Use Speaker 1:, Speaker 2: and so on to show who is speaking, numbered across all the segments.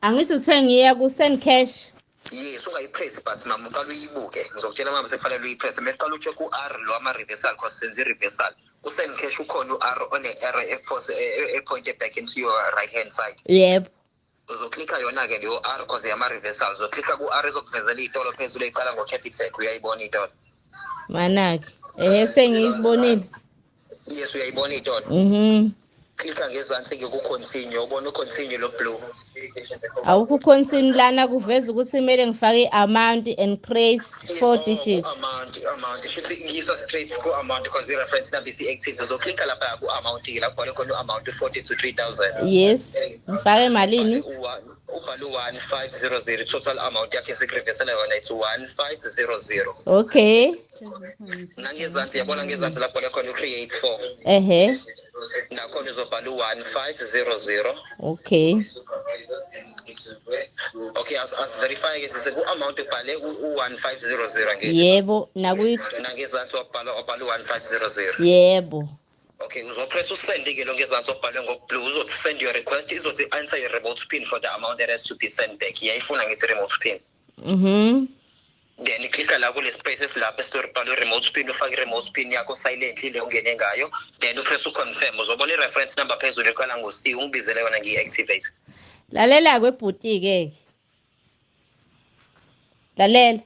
Speaker 1: Angithi uthengiya ku send cash.
Speaker 2: Yes, ungayipress but mama uqala uyibuke. Ngizokutshela mama sekufanele uyipress. Mekuqala ucheck u-R lo ama-reversal cause senze i-reversal. Ku-send cash ukhona u-R one-arrow e-point back into your right hand side.
Speaker 1: Yebo.
Speaker 2: Uzoklikha yona-ke leyo R cause yama-reversal. Uzoklikha ku-R izokuvezela iy'tolo phezulu ey'qala ngo-Capitec. Uyayibona iy'tolo.
Speaker 1: Manake. Sengiyibonile.
Speaker 2: Yes, uyayibona iy'tolo. Klikha ngezansi-ke ku-continue. Ubona u-continue lo blue.
Speaker 1: Awukho continue lana kuveza ukuthi kumele ngifake i-amount and trace 4 digits.
Speaker 2: Amount. Ngiyisa straight ku-amount because i-reference number isi-active. Uzoklikha lapha ku-amount-ke lapho kubhalwe khona u-amount 40 to 3,000.
Speaker 1: Yes. Ngifake malini?
Speaker 2: Ubhale 1500. Total amount yakhe sekurevesela yona it's 1500.
Speaker 1: Okay.
Speaker 2: Nangezansi yabona ngezansi lapho khona u-create form. Nakhona uzobhala 1500.
Speaker 1: Okay.
Speaker 2: Okay, as verify ke sise ku-amount ubhale u-1500 nje.
Speaker 1: Yebo,
Speaker 2: nangezansi wabhala 1500.
Speaker 1: Yebo.
Speaker 2: Okay, uzopress usend-ke lo ngezansi obhalwe ngoblue. Uzosend your request, izothi answer your remote pin for the amount that has to be sent back. Iyayifuna ngesi-remote pin. Then klikha la kule spaces lapho esibhalwe remote pin, ufake i-remote pin yakho silently le ungene ngayo. Then upress uconfirm. Uzobona i-reference number phezulu eqala ngo-C, ungibizele yona ngiyi-activate.
Speaker 1: Lalela kwebhuti-ke. Lalela.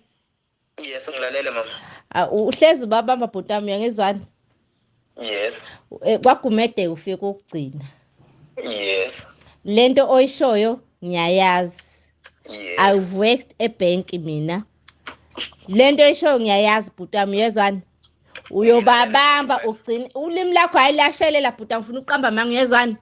Speaker 2: Yes, ngilalela mama.
Speaker 1: Uhlezi babamba bhuti wami uyangizwana?
Speaker 2: Yes.
Speaker 1: Kwagumede ufike ukugcina.
Speaker 2: Yes.
Speaker 1: Lento oyishoyo ngiyayazi.
Speaker 2: Yes.
Speaker 1: I've worked ebank mina. Lento oyishoyo ngiyayazi bhuti wami uyezwana? Uyobabamba ugcina ulimi lakho ayilashelela bhuti ngifuna uqamba manga uyezwana?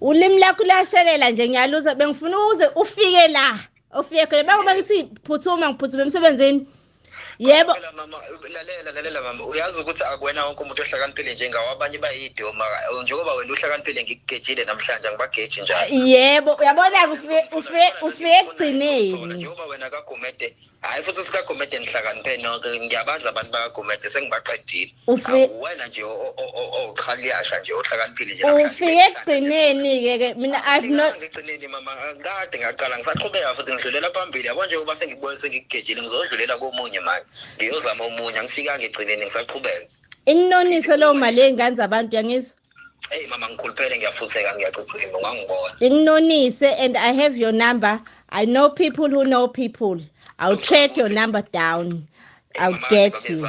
Speaker 1: Ulimi lakho lashelela nje ngiyaluza bengifuna uze ufike la. Ufike khona bakuba ngithi phuthuma ngiphuthume emsebenzini. Yebo
Speaker 2: mama lalela mama uyazi ukuthi akwena wonke umuntu ohlakaniphile njengawe abanye bayidoma njengoba wena uhlakaniphile ngikugejile namhlanje ngibageje njalo.
Speaker 1: Yebo uyabona ufike egcineni
Speaker 2: njengoba wena kagumede hayi futhi sikagumede nihlakaniphile nonke ngiyabadla abantu bakagumede sengibaqedile. Wena nje oqhaliyasha nje ohlakaniphile nje namhlanje.
Speaker 1: Ufike egcineni ke mina I've not
Speaker 2: ngigcineni mama ngade ngaqala ngisaqhubeka futhi ngidlulela phambili yabo nje uba sengibone sengigejile ngizodlulela komunye manje. Ngiyozama omunye angifika ngegcineni ngisaqhubeka.
Speaker 1: Inginonise lo mali engane zabantu yangizwa?
Speaker 2: Hey mama ngikhuluphele ngiyafutheka ngiyaqhubeka ungangibona.
Speaker 1: Inginonise and I have your number. I know people who know people. I'll track your number down. I'll get you.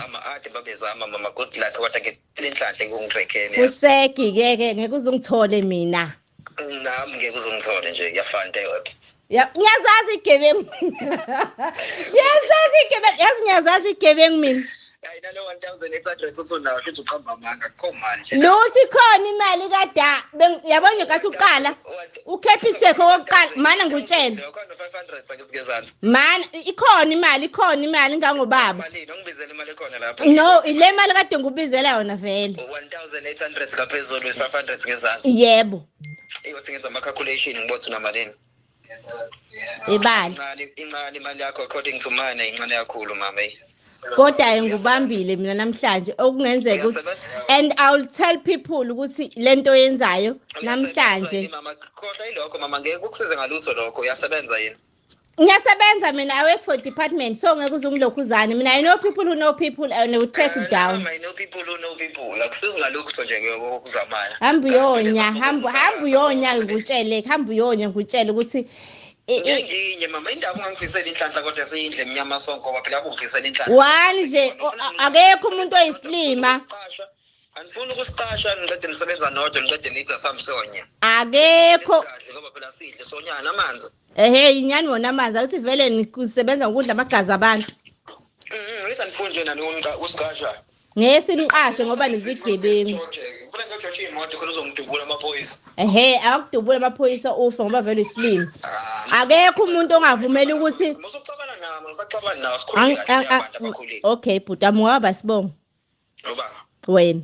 Speaker 2: Babezama mama good luck kodwa ke lenhlanhla kungitrackeni.
Speaker 1: Useki ke ngeke uzungithole mina.
Speaker 2: Nami ngeke uzungithole nje yafanta yodwa.
Speaker 1: Ngiyazazi igebengu. Ngiyazazi igebengu mina.
Speaker 2: Hayi nalo 1800 uzonawo futhi uqamba amanga akho mali nje.
Speaker 1: Luthi khona imali kada yabona ngathi uqala uCapitec owokuqala mana ngutshela.
Speaker 2: Khona 500 ngizigezana.
Speaker 1: Man ikhona imali ngangobaba.
Speaker 2: Malini ongibizela imali ekhona lapha?
Speaker 1: No, ile mali kade ngubizela yona vele.
Speaker 2: 1800 kaphezulu 500 ngezansi.
Speaker 1: Yebo.
Speaker 2: Eyothi ngenza ama calculation ngibotha namalini.
Speaker 1: Ibali.
Speaker 2: Incane imali yakho according to mine incane kakhulu mama.
Speaker 1: Kodwa ngubambile mina namhlanje okungenzeka ukuthi and I'll tell people ukuthi lento yenzayo namhlanje.
Speaker 2: Mama khohlwa ilokho mama ngeke ukusize ngalutho lokho uyasebenza yini?
Speaker 1: Ngiyasebenza mina I work for department so ngeke uzungilokhuzana mina I know people who know people and they will track it down.
Speaker 2: I know people who know people akusizi ngalutho nje ngokuzamaya.
Speaker 1: Hamba uyonya ngutshele ukuthi
Speaker 2: nginye mama indaba ngangifisela inhlanhla kodwa seyindle emnyama sonke ngoba phela kungifisela inhlanhla.
Speaker 1: Nje akekho umuntu oyislima.
Speaker 2: Anifuna ukusiqasha ngiqede nisebenza nodwa ngiqede nithi asamsonya.
Speaker 1: Akekho
Speaker 2: ngoba phela sidle sonyana amanzi.
Speaker 1: Inyani wona amanzi akuthi vele nikusebenza ngokudla amagazi abantu.
Speaker 2: Ngithi anifuni nje nani usiqasha.
Speaker 1: Ngeke siniqashe ngoba nizigebengu.
Speaker 2: Ufuna ngiyojotsha imoto khona uzongidubula amaphoyisa.
Speaker 1: Akudubula amaphoyisa ufa ngoba vele slim. Akekho umuntu ongavumeli ukuthi
Speaker 2: Musuxabana nami ngisacabana nawe sikhulile abantu abakhulile.
Speaker 1: Okay bhuti waba sibonga.
Speaker 2: Ngoba
Speaker 1: wena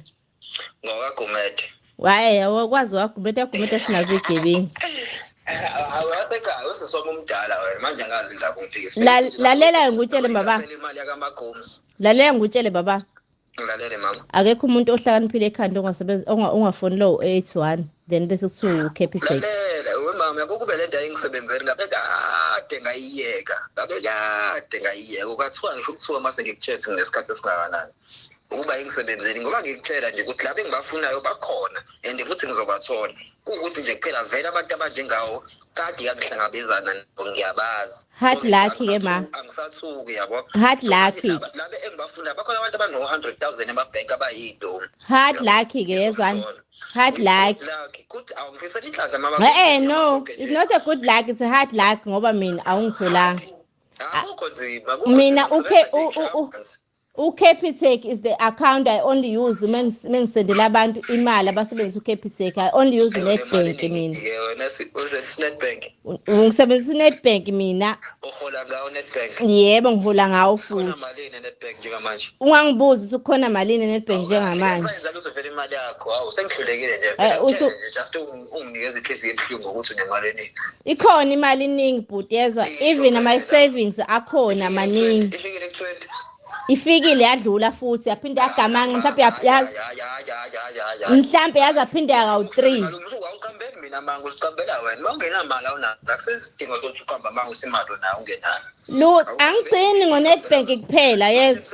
Speaker 2: ngokagumede.
Speaker 1: Waye wakwazi wagumede sinazo igebengu.
Speaker 2: Awasekhaya usesoma umdala wena manje angazi la kungifike.
Speaker 1: Lalela ngikutshele baba.
Speaker 2: Imali yakaMagomsi.
Speaker 1: Lalela ngikutshele baba.
Speaker 2: Ngilalele mama.
Speaker 1: Akekho umuntu ohlakaniphile ekhanda ongasebenzi ongafoni low 81 then bese kuthiwa uCapitec.
Speaker 2: Lalela wemama yabo kube le nto ayingisebenzeli ngabe kade ngayiyeka kwathiwa ngisho ukuthiwa mase ngikutshela ngesikhathi esingakanani. Ukuba ingisebenzeli ngoba ngikutshela nje ukuthi laba engibafunayo bakhona and futhi ngizobathola. Ukuthi nje kuphela vele abantu abanjengawo kade yakuhlangabezana ngiyabazi.
Speaker 1: Hard luck ke ma.
Speaker 2: Angisathuki yabo.
Speaker 1: Hard luck.
Speaker 2: Laba engibafuna bakhona abantu abano 100,000 emabhenki abayidomi.
Speaker 1: Hard luck ke yezwana. Hard luck.
Speaker 2: Good awungifisela inhlanhla mama.
Speaker 1: No, it's not a good luck, it's a hard luck ngoba mina awungitholanga.
Speaker 2: Akukho nzima.
Speaker 1: Mina uCapitec is the account I only use mengisendela abantu imali abasebenzisa uCapitec. I only use Netbank mina.
Speaker 2: Wena Netbank.
Speaker 1: Ngisebenzisa Netbank mina.
Speaker 2: Uhola ngawo Netbank.
Speaker 1: Yebo ngihola ngawo futhi.
Speaker 2: Khona malini Netbank njengamanje?
Speaker 1: Ungangibuza ukuthi ukhona malini Netbank njengamanje.
Speaker 2: Ayizala uzovela imali yakho. Hawu sengihlulekile nje. Just unginikeza inhliziyo ebuhlungu ukuthi unemali eningi.
Speaker 1: Ikhona imali eningi bhuti yezwa. Even my savings akhona maningi.
Speaker 2: Ifikile ku20.
Speaker 1: Ifikile yadlula futhi yaphinda yagamanga mhlambe yazaphinde yaka3.
Speaker 2: Awuqambeli mina manje usiqambela wena. Mawungenamali awunayo. Akusesidingo sokuthi uqamba manje usimali nawe ungenayo.
Speaker 1: Angigcini ngoNetbank kuphela yes.